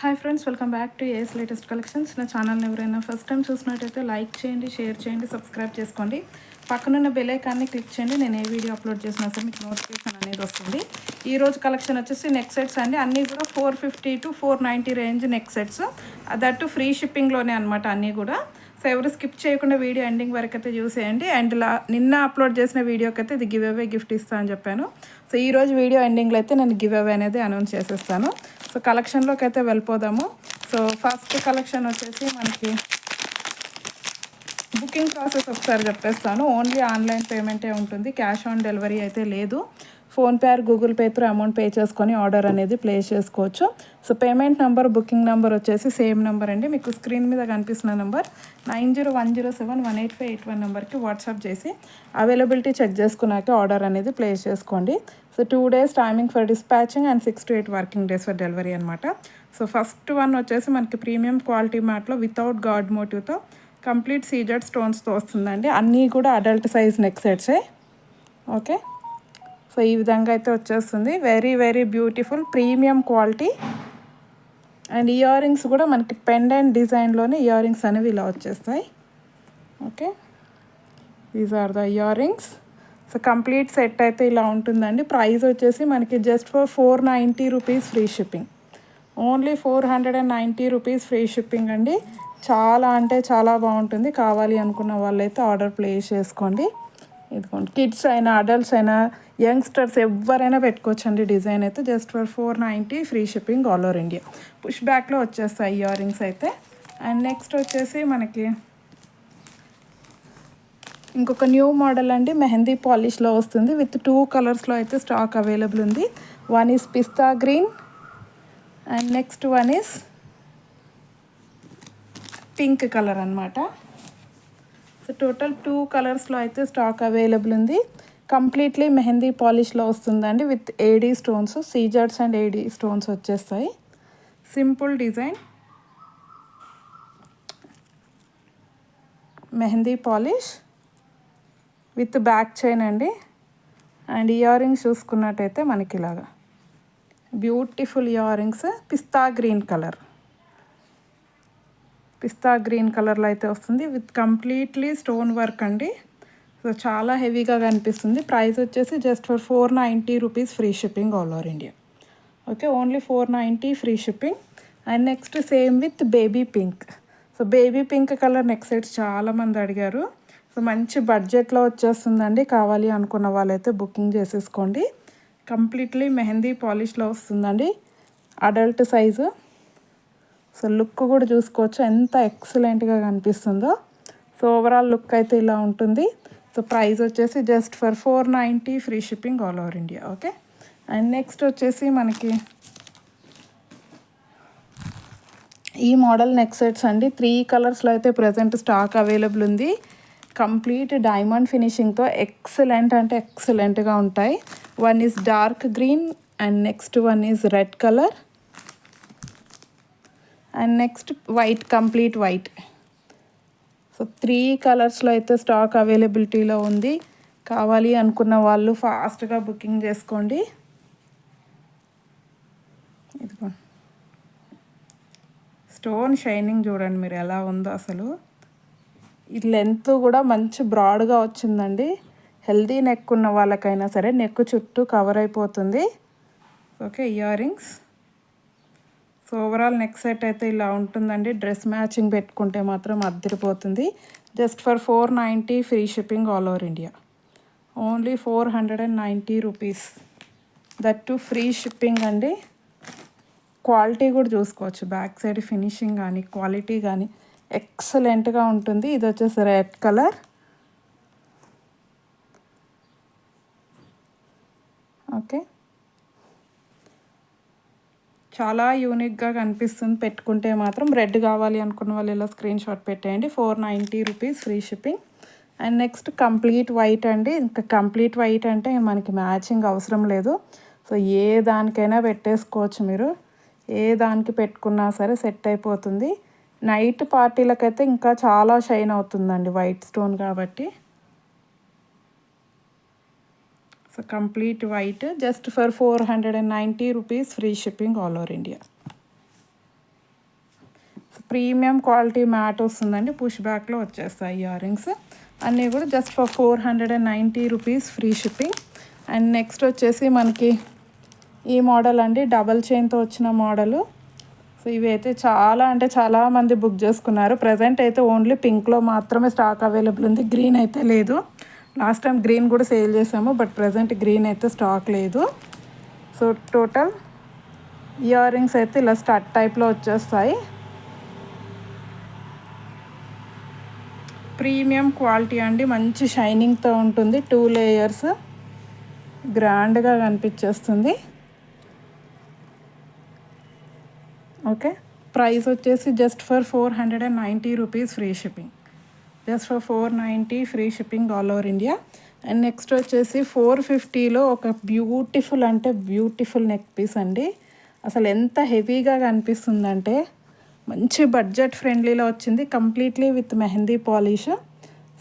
Hi friends, welcome back to AS latest collections. నా ఛానల్ని ఎవరైనా ఫస్ట్ టైం చూసినట్టయితే లైక్ చేయండి, షేర్ చేయండి, సబ్స్క్రైబ్ చేసుకోండి. పక్కనున్న బెల్ ఐకాన్ని క్లిక్ చేయండి. నేను ఏ వీడియో అప్లోడ్ చేసినా సరే మీకు నోటిఫికేషన్ అనేది వస్తుంది. ఈరోజు కలెక్షన్ వచ్చేసి నెక్ సెట్స్ అండి. అన్నీ కూడా 450 to 490 range neck sets, that too free షిప్పింగ్లోనే అనమాట అన్నీ కూడా. సో ఎవరు స్కిప్ చేయకుండా వీడియో ఎండింగ్ వరకు అయితే చూసేయండి. అండ్ నిన్న అప్లోడ్ చేసిన వీడియోకి అయితే ఇది గివ్ అవే గిఫ్ట్ ఇస్తా అని చెప్పాను. సో ఈరోజు వీడియో ఎండింగ్లో అయితే నేను గివ్ అవే అనేది అనౌన్స్ చేసేస్తాను. సో కలెక్షన్లోకి అయితే వెళ్ళిపోదాము. సో ఫస్ట్ కలెక్షన్ వచ్చేసి మనకి బుకింగ్ ప్రాసెస్ ఒకసారి చెప్పేస్తాను. ఓన్లీ ఆన్లైన్ పేమెంటే ఉంటుంది, క్యాష్ ఆన్ డెలివరీ అయితే లేదు. PhonePe are Google pay through amount pay చేసుకొని ఆర్డర్ అనేది ప్లేస్ చేసుకోవచ్చు. So payment number, booking number వచ్చేసి సేమ్ నెంబర్ అండి. మీకు స్క్రీన్ మీద కనిపిస్తున్న నెంబర్ 9010718581 నెంబర్కి వాట్సాప్ చేసి అవైలబిలిటీ చెక్ చేసుకున్నాక ఆర్డర్ అనేది ప్లేస్ చేసుకోండి. So 2 days timing for dispatching and 6 to 8 working days for delivery అనమాట. సో ఫస్ట్ వన్ వచ్చేసి మనకి ప్రీమియం క్వాలిటీ మ్యాట్లో వితౌట్ గాడ్ మోటివ్తో కంప్లీట్ సీజెడ్ స్టోన్స్తో వస్తుందండి. అన్నీ కూడా అడల్ట్ సైజ్ నెక్ సెట్సే. ఓకే, సో ఈ విధంగా అయితే వచ్చేస్తుంది. Very very beautiful premium quality. And ear rings కూడా మనకి పెండెంట్ డిజైన్లోనే ఇయర్ రింగ్స్ అనేవి ఇలా వచ్చేస్తాయి. Okay, these are the ear rings. So complete set అయితే ఇలా ఉంటుందండి. ప్రైస్ వచ్చేసి మనకి just for 490 rupees free shipping. Only 490 rupees free shipping అండి. చాలా అంటే చాలా బాగుంటుంది. కావాలి అనుకున్న వాళ్ళైతే ఆర్డర్ ప్లేస్ చేసుకోండి. ఇదిగోండి, కిడ్స్ అయినా అడల్ట్స్ అయినా యంగ్స్టర్స్ ఎవరైనా పెట్టుకోవచ్చు అండి. డిజైన్ అయితే just for 490 free shipping all over India. Push బ్యాక్లో వచ్చేస్తాయి ఇయర్ రింగ్స్ అయితే. అండ్ నెక్స్ట్ వచ్చేసి మనకి ఇంకొక న్యూ మోడల్ అండి, మెహందీ పాలిష్లో వస్తుంది. విత్ 2 కలర్స్లో అయితే స్టాక్ అవైలబుల్ ఉంది. వన్ ఈజ్ పిస్తా green and next one is pink colour అనమాట. సో టోటల్ 2 కలర్స్లో అయితే స్టాక్ అవైలబుల్ ఉంది. కంప్లీట్లీ మెహందీ పాలిష్లో వస్తుందండి. విత్ ఏడీ స్టోన్స్, సీజర్స్ అండ్ ఏడీ స్టోన్స్ వచ్చేస్తాయి. Simple design, mehndi polish with back chain అండి. అండ్ ఇయర్ రింగ్స్ చూసుకున్నట్టయితే మనకి ఇలాగా బ్యూటిఫుల్ ఇయర్ రింగ్స్. పిస్తా గ్రీన్ కలర్లో అయితే వస్తుంది విత్ కంప్లీట్లీ స్టోన్ వర్క్ అండి. సో చాలా హెవీగా కనిపిస్తుంది. ప్రైస్ వచ్చేసి just for 490 rupees free shipping all over India. Okay, only 490 free shipping. And next same with baby pink. So baby pink colour neck sets చాలామంది అడిగారు. సో మంచి బడ్జెట్లో వచ్చేస్తుందండి. కావాలి అనుకున్న వాళ్ళైతే బుకింగ్ చేసేసుకోండి. కంప్లీట్లీ మెహందీ పాలిష్లో వస్తుందండి, అడల్ట్ సైజు. సో లుక్ కూడా చూసుకోవచ్చు ఎంత ఎక్సలెంట్గా కనిపిస్తుందో. సో ఓవరాల్ లుక్ అయితే ఇలా ఉంటుంది. సో ప్రైస్ వచ్చేసి just for 490 free shipping all over India. Okay, and next వచ్చేసి మనకి ఈ మోడల్ నెక్ సెట్స్ అండి. 3 కలర్స్లో అయితే ప్రజెంట్ స్టాక్ అవైలబుల్ ఉంది. కంప్లీట్ డైమండ్ ఫినిషింగ్తో ఎక్సలెంట్ అంటే ఎక్సలెంట్గా ఉంటాయి. One is dark green and next one is red colour and next white, complete white. So 3 కలర్స్లో అయితే స్టాక్ అవైలబిలిటీలో ఉంది. కావాలి అనుకున్న వాళ్ళు ఫాస్ట్గా బుకింగ్ చేసుకోండి. ఇదిగో స్టోన్ షైనింగ్ చూడండి మీరు ఎలా ఉందో అసలు. ఈ లెంత్ కూడా మంచి బ్రాడ్గా వచ్చిందండి. హెల్దీ నెక్ ఉన్న వాళ్ళకైనా సరే నెక్ చుట్టూ కవర్ అయిపోతుంది. Okay, ear rings. So overall neck set అయితే ఇలా ఉంటుందండి. డ్రెస్ మ్యాచింగ్ పెట్టుకుంటే మాత్రం అద్దరిపోతుంది. Just for 490 free shipping all over India. Only 490 rupees, that too free shipping అండి. క్వాలిటీ కూడా చూసుకోవచ్చు, బ్యాక్ సైడ్ ఫినిషింగ్ కానీ క్వాలిటీ కానీ ఎక్సలెంట్గా ఉంటుంది. ఇది వచ్చేసి రెడ్ కలర్. ఓకే, చాలా యూనిక్గా కనిపిస్తుంది. పెట్టుకుంటే మాత్రం రెడ్ కావాలి అనుకున్న వాళ్ళు ఇలా స్క్రీన్ షాట్ పెట్టేయండి. 490 rupees free shipping. And next complete white అండి. ఇంకా కంప్లీట్ వైట్ అంటే మనకి మ్యాచింగ్ అవసరం లేదు. సో ఏ దానికైనా పెట్టేసుకోవచ్చు మీరు. ఏ దానికి పెట్టుకున్నా సరే సెట్ అయిపోతుంది. నైట్ పార్టీలకైతే ఇంకా చాలా షైన్ అవుతుందండి వైట్ స్టోన్ కాబట్టి. So complete white just for 490 rupees free shipping all over India. Premium quality mat వస్తుందండి, పుష్ బ్యాక్లో వచ్చేస్తాయి ఇయర్ రింగ్స్ అన్నీ కూడా just for 490 rupees free shipping. And next వచ్చేసి మనకి ఈ మోడల్ అండి, డబల్ చైన్తో వచ్చిన మోడలు. సో ఇవి అయితే చాలా అంటే చాలామంది బుక్ చేసుకున్నారు. ప్రజెంట్ అయితే ఓన్లీ పింక్లో మాత్రమే స్టాక్ అవైలబుల్ ఉంది, గ్రీన్ అయితే లేదు. లాస్ట్ టైం గ్రీన్ కూడా సేల్ చేసాము, బట్ ప్రజెంట్ గ్రీన్ అయితే స్టాక్ లేదు. సో టోటల్ ఇయర్ రింగ్స్ అయితే ఇలా స్టడ్ టైప్లో వచ్చేస్తాయి. ప్రీమియం క్వాలిటీ అండి, మంచి షైనింగ్తో ఉంటుంది, 2 లేయర్స్, గ్రాండ్గా కనిపించేస్తుంది. ఓకే, ప్రైస్ వచ్చేసి just for 490 rupees free shipping, just for 490 free shipping all over India. And next వచ్చేసి 450లో ఒక బ్యూటిఫుల్ అంటే బ్యూటిఫుల్ నెక్ పీస్ అండి. అసలు ఎంత హెవీగా కనిపిస్తుందంటే మంచి బడ్జెట్ ఫ్రెండ్లీలో వచ్చింది, completely with mehndi polish.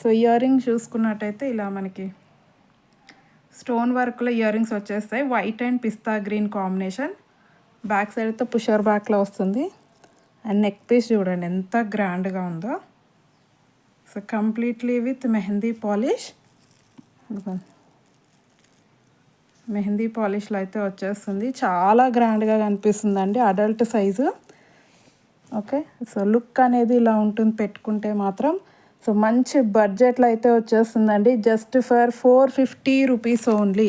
So ear rings చూసుకున్నట్టయితే ఇలా మనకి స్టోన్ వర్క్లో ఇయర్ రింగ్స్ వచ్చేస్తాయి, వైట్ అండ్ పిస్తా గ్రీన్ కాంబినేషన్. బ్యాక్ సైడ్ అయితే పుషర్ బ్యాక్లో వస్తుంది. అండ్ నెక్ పీస్ చూడండి ఎంత గ్రాండ్గా ఉందో. So completely with mehndi polish, mehndi పాలిష్లో అయితే వచ్చేస్తుంది, చాలా గ్రాండ్గా కనిపిస్తుందండి, adult size. Okay, so look అనేది ఇలా ఉంటుంది పెట్టుకుంటే మాత్రం. సో మంచి బడ్జెట్లో అయితే వచ్చేస్తుందండి, just for 450 rupees only,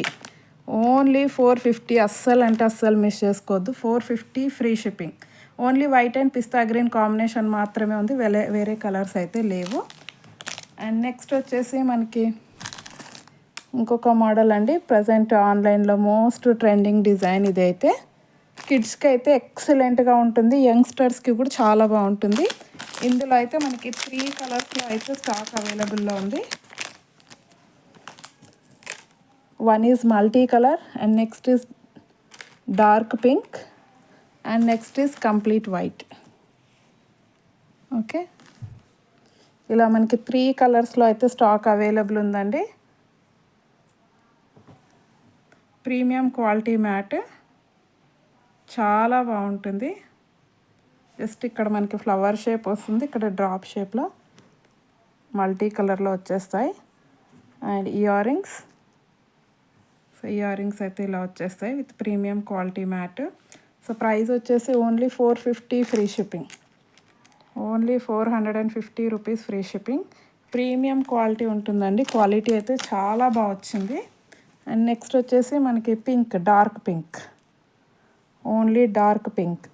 only 450. అస్సలు అంటే అస్సలు మిస్ చేసుకోవద్దు, 450 free shipping. Only white and పిస్తా గ్రీన్ కాంబినేషన్ మాత్రమే ఉంది, వేరే కలర్స్ అయితే లేవు. అండ్ నెక్స్ట్ వచ్చేసి మనకి ఇంకొక మోడల్ అండి, ప్రజెంట్ ఆన్లైన్లో మోస్ట్ ట్రెండింగ్ డిజైన్. ఇదైతే కిడ్స్కి అయితే ఎక్సలెంట్గా ఉంటుంది, యంగ్స్టర్స్కి కూడా చాలా బాగుంటుంది. ఇందులో అయితే మనకి 3 కలర్స్లో అయితే స్టాక్ అవైలబుల్లో ఉంది. One is multi colour, and next is dark pink, and next is complete white. Okay, ఇలా మనకి 3 కలర్స్లో అయితే స్టాక్ అవైలబుల్ ఉందండి. ప్రీమియం క్వాలిటీ మ్యాట్ చాలా బాగుంటుంది. జస్ట్ ఇక్కడ మనకి ఫ్లవర్ షేప్ వస్తుంది, ఇక్కడ డ్రాప్ షేప్లో మల్టీ కలర్లో వచ్చేస్తాయి. And ear rings, so ear rings అయితే ఇలా వచ్చేస్తాయి with premium quality matte. So price వచ్చేసి only 450 free shipping, only 450 rupees free shipping. Premium quality ఉంటుందండి, క్వాలిటీ అయితే చాలా బాగా వచ్చింది. అండ్ నెక్స్ట్ వచ్చేసి మనకి pink, dark pink, only dark pink.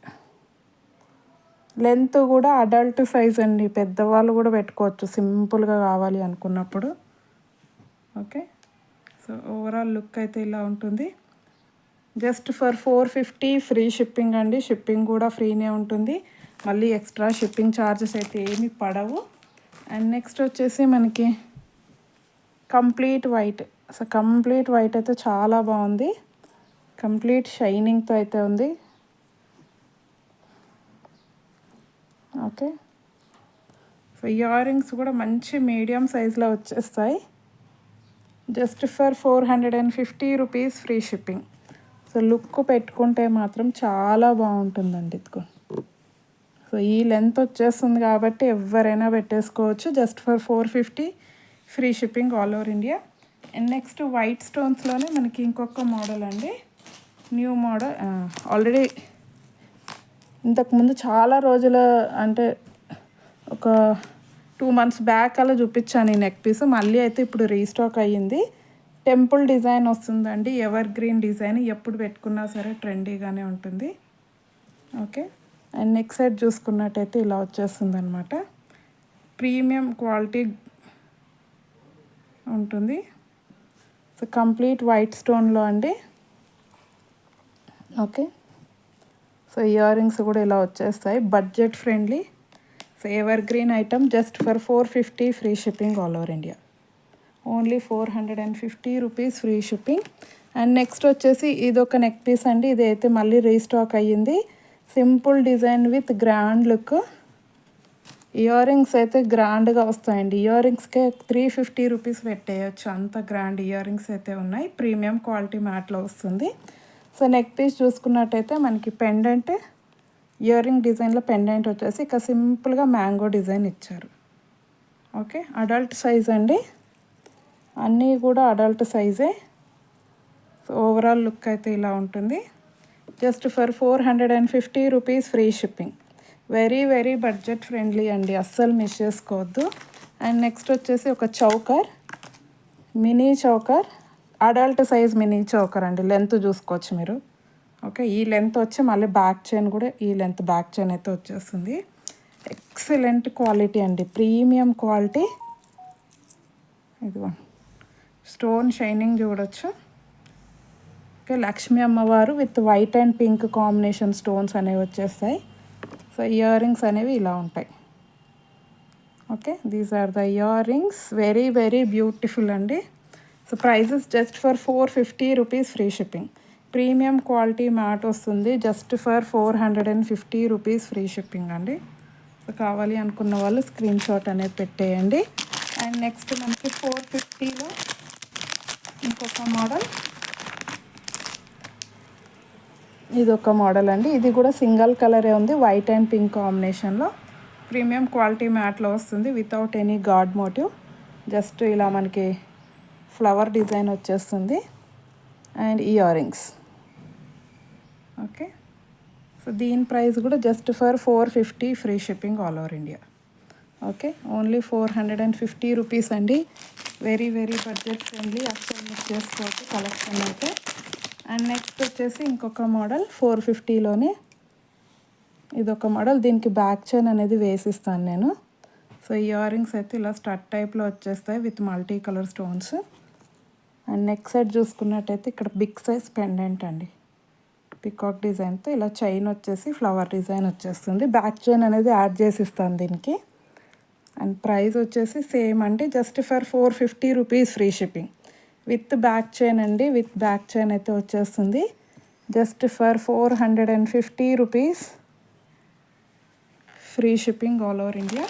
Length కూడా అడల్ట్ సైజ్ అండి, పెద్దవాళ్ళు కూడా పెట్టుకోవచ్చు సింపుల్గా కావాలి అనుకున్నప్పుడు. ఓకే, సో ఓవరాల్ లుక్ అయితే ఇలా ఉంటుంది, జస్ట్ ఫర్ 450 ఫ్రీ షిప్పింగ్ అండి. షిప్పింగ్ కూడా ఫ్రీనే ఉంటుంది, మళ్ళీ ఎక్స్ట్రా షిప్పింగ్ ఛార్జెస్ అయితే ఏమీ పడవు. అండ్ నెక్స్ట్ వచ్చేసి మనకి complete white. So complete white అయితే చాలా బాగుంది, కంప్లీట్ షైనింగ్తో అయితే ఉంది. ఓకే, సో ఇయర్ రింగ్స్ కూడా మంచి మీడియం సైజులో వచ్చేస్తాయి, just for 450 rupees free shipping. So look పెట్టుకుంటే మాత్రం చాలా బాగుంటుందండి. ఇదిగో, సో ఈ లెంత్ వచ్చేస్తుంది కాబట్టి ఎవరైనా పెట్టేసుకోవచ్చు, just for 450 free shipping all over India. And next white స్టోన్స్లోనే మనకి ఇంకొక మోడల్ అండి, న్యూ మోడల్. ఆల్రెడీ ఇంతకుముందు చాలా రోజుల అంటే ఒక 2 months బ్యాక్ అలా చూపించాను ఈ నెక్ పీస్, మళ్ళీ అయితే ఇప్పుడు రీస్టాక్ అయ్యింది. టెంపుల్ డిజైన్ వస్తుందండి, ఎవర్ గ్రీన్ డిజైన్, ఎప్పుడు పెట్టుకున్నా సరే ట్రెండీగానే ఉంటుంది. ఓకే, అండ్ నెక్ సైడ్ చూసుకున్నట్టయితే ఇలా వచ్చేస్తుంది అనమాట, ప్రీమియం క్వాలిటీ ఉంటుంది. సో కంప్లీట్ వైట్ స్టోన్లో అండి. ఓకే, సో ఇయర్ రింగ్స్ కూడా ఇలా వచ్చేస్తాయి, budget friendly. So ever green item, just for 450 free shipping all over India, only 450 rupees free shipping. And next వచ్చేసి ఇదొక నెక్ పీస్ అండి, ఇదైతే మళ్ళీ రీస్టాక్ అయ్యింది, simple design with grand look. Year rings అయితే గ్రాండ్గా వస్తాయండి, ఇయర్ రింగ్స్కే 350 రూపీస్ పెట్టేయచ్చు, అంత గ్రాండ్ ఇయర్ రింగ్స్ అయితే ఉన్నాయి, ప్రీమియం క్వాలిటీ మ్యాట్లో వస్తుంది. సో నెక్ పీస్ చూసుకున్నట్టయితే మనకి పెండెంట్ ఇయర్ రింగ్ డిజైన్లో పెండెంట్ వచ్చేసి ఇక సింపుల్గా మ్యాంగో డిజైన్ ఇచ్చారు. ఓకే, అడల్ట్ సైజ్ అండి, అన్నీ కూడా అడల్ట్ సైజే. సో ఓవరాల్ లుక్ అయితే ఇలా ఉంటుంది. Just for 450 rupees free shipping. Very very budget friendly అండి, అస్సలు మిస్ చేసుకోవద్దు. అండ్ నెక్స్ట్ వచ్చేసి ఒక choker, mini choker, adult size mini choker అండి. లెంత్ చూసుకోవచ్చు మీరు. ఓకే, ఈ లెంత్ వచ్చి మళ్ళీ బ్యాక్ చైన్ కూడా ఈ లెంత్ బ్యాక్ చైన్ అయితే వచ్చేస్తుంది. ఎక్సలెంట్ క్వాలిటీ అండి, ప్రీమియం క్వాలిటీ. ఇదిగో స్టోన్ షైనింగ్ చూడొచ్చు. ఓకే, లక్ష్మీ అమ్మవారు with white and pink combination stones అనేవి వచ్చేస్తాయి. సో ఇయర్ రింగ్స్ అనేవి ఇలా ఉంటాయి. Okay, these are the ear rings, very very beautiful అండి. So prices just for 450 rupees free shipping. Premium quality matte వస్తుంది, just for 450 rupees free shipping అండి. So కావాలి అనుకున్న వాళ్ళు స్క్రీన్ షాట్ అనేది పెట్టేయండి. అండ్ నెక్స్ట్ మనకి 450లో ఇంకొక మోడల్, ఇది ఒక మోడల్ అండి. ఇది కూడా సింగిల్ కలరే ఉంది, వైట్ అండ్ పింక్ కాంబినేషన్లో. ప్రీమియం క్వాలిటీ మ్యాట్లో వస్తుంది without any gold motif. Just ఇలా మనకి ఫ్లవర్ డిజైన్ వచ్చేస్తుంది and ear rings. Okay, so దీని ప్రైస్ కూడా just for 450 free shipping all over India. Okay, only 450 rupees అండి. వెరీ వెరీ బడ్జెట్ ఫ్రెండ్లీ, అస్సలు మిస్ చేసుకోవచ్చు కలెక్షన్ అయితే. అండ్ నెక్స్ట్ వచ్చేసి ఇంకొక మోడల్ 450లోనే ఇదొక మోడల్. దీనికి బ్యాక్ చైన్ అనేది వేసిస్తాను నేను. సో ఇయర్ రింగ్స్ అయితే ఇలా స్టడ్ టైప్లో వచ్చేస్తాయి with multi colour stones. And next side చూసుకున్నట్టయితే ఇక్కడ బిగ్ సైజ్ పెండెంట్ అండి, పికాక్ డిజైన్తో. ఇలా చైన్ వచ్చేసి ఫ్లవర్ డిజైన్ వచ్చేస్తుంది. బ్యాక్ చైన్ అనేది యాడ్ చేసిస్తాను దీనికి. అండ్ ప్రైస్ వచ్చేసి సేమ్ అండి, just for 450 rupees free shipping with back chain అండి. విత్ బ్యాక్ చైన్ అయితే వచ్చేస్తుంది just for 450 rupees free shipping all over India.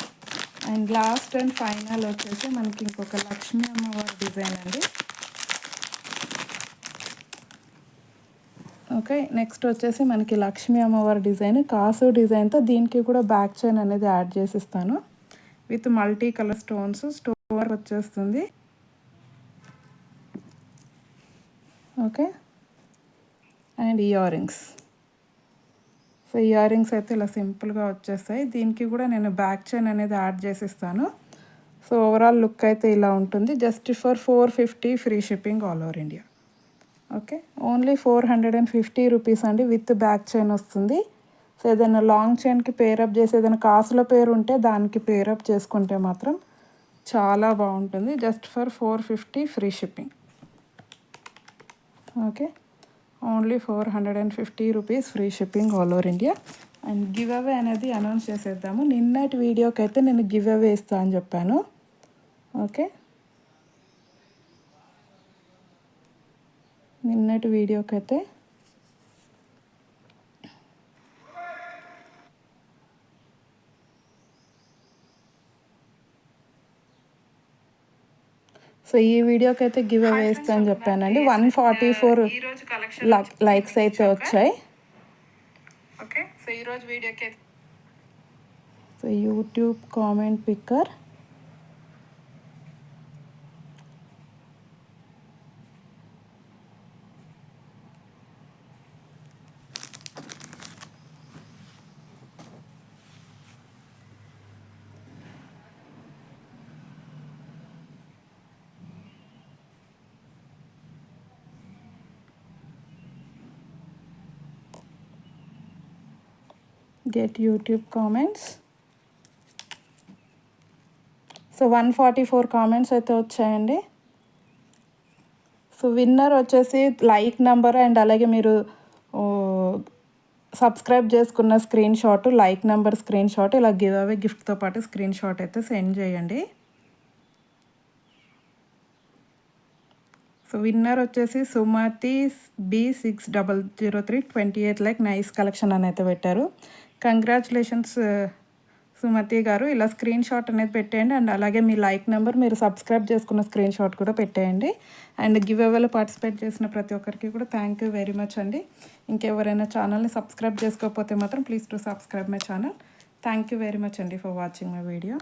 And last and final వచ్చేసి మనకి ఇంకొక లక్ష్మీ అమ్మవారి డిజైన్ అండి. ఓకే, నెక్స్ట్ వచ్చేసి మనకి లక్ష్మీ అమ్మవారి డిజైన్, కాసు డిజైన్తో. దీనికి కూడా బ్యాక్ చైన్ అనేది యాడ్ చేసిస్తాను with multi colour stones. Stone వచ్చేస్తుంది. Okay, and ear rings. So ear rings అయితే ఇలా సింపుల్గా వచ్చేస్తాయి. దీనికి కూడా నేను బ్యాక్ చైన్ అనేది యాడ్ చేసిస్తాను. సో ఓవరాల్ లుక్ అయితే ఇలా ఉంటుంది, just for 450 free shipping all over India. Okay, only 450 rupees అండి, విత్ బ్యాక్ చైన్ వస్తుంది. సో ఏదైనా లాంగ్ చైన్కి పేరప్ చేసి ఏదైనా కాసుల పేరు ఉంటే దానికి పేరప్ చేసుకుంటే మాత్రం చాలా బాగుంటుంది. Just for 450 free shipping. Okay, only 450 rupees free shipping all over India. And give away అనేది అనౌన్స్ చేసేద్దాము. నిన్నటి వీడియోకి అయితే నేను గివ్ అవే ఇస్తా అని చెప్పాను. ఓకే, నిన్నటి వీడియోకి అయితే సో ఈ వీడియోకి అయితే గివ్ అవే ఇస్తా అని చెప్పానండి. 144 లైక్స్ అయితే వచ్చాయి. ఓకే, సో ఈరోజు వీడియోకి so YouTube comment picker, get YouTube comments. So 144 comments అయితే వచ్చాయండి. సో విన్నర్ వచ్చేసి లైక్ నెంబర్ అండ్ అలాగే మీరు సబ్స్క్రైబ్ చేసుకున్న screen shot, like number screen shot, ఇలా గివ్ అవే గిఫ్ట్తో పాటు స్క్రీన్ షాట్ అయితే సెండ్ చేయండి. సో విన్నర్ వచ్చేసి Sumathi B6003 28 like nice collection అని అయితే పెట్టారు. కంగ్రాచులేషన్స్ సుమతి గారు ఇలా స్క్రీన్ షాట్ అనేది పెట్టేయండి. అండ్ అలాగే మీ లైక్ నెంబర్, మీరు సబ్స్క్రైబ్ చేసుకున్న స్క్రీన్ షాట్ కూడా పెట్టేయండి. అండ్ గివ్ అవేలో పార్టిసిపేట్ చేసిన ప్రతి ఒక్కరికి కూడా థ్యాంక్ యూ వెరీ మచ్ అండి. ఇంకెవరైనా ఛానల్ని సబ్స్క్రైబ్ చేసుకోకపోతే మాత్రం please to subscribe my channel. Thank you very much అండి ఫర్ వాచింగ్ మై వీడియో.